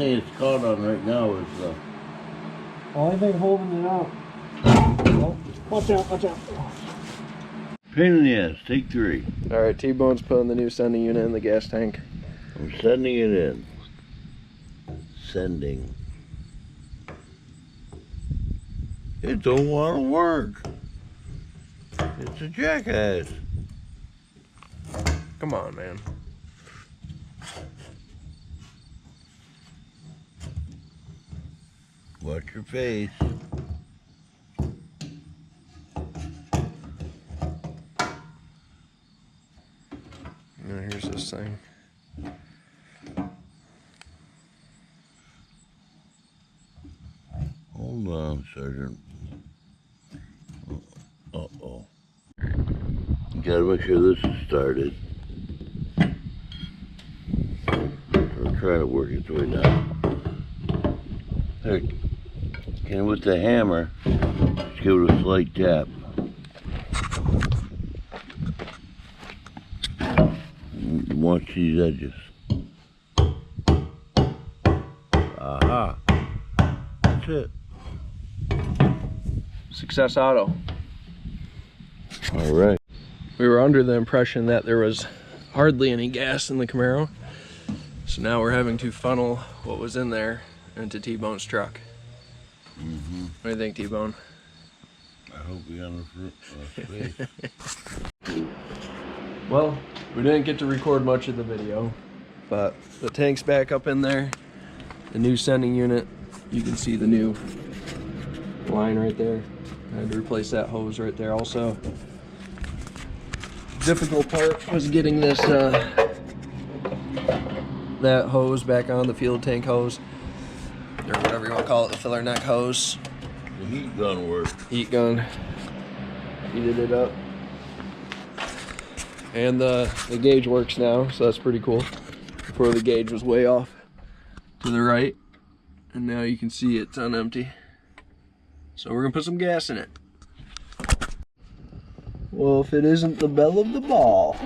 thing it's caught on right now is only thing holding it out. Oh, watch out, watch out. pain in the ass. Take 3. Alright, T-Bone's putting the new sending unit in the gas tank. I'm sending it in. Sending. It don't want to work. It's a jackass. Come on, man. Watch your face. Now here's this thing. Hold on, Sergeant. Uh-oh. You gotta make sure this is started. I'm trying to work its way down. There. And with the hammer, just give it a slight tap. Watch these edges. Aha. That's it. Success Auto. All right. We were under the impression that there was hardly any gas in the Camaro. So now we're having to funnel what was in there into T-Bone's truck. Mm-hmm. What do you think, T-Bone? I hope we got enough space. Well, we didn't get to record much of the video, but the tank's back up in there. The new sending unit, you can see the new line right there. I had to replace that hose right there also. Difficult part was getting this that hose back on, the fuel tank hose, or whatever you want to call it, the filler neck hose. The heat gun worked. Heat gun. Heated it up. And the gauge works now, so that's pretty cool. Before the gauge was way off to the right, and now you can see it's on empty. So we're gonna put some gas in it. Well, if it isn't the belle of the ball.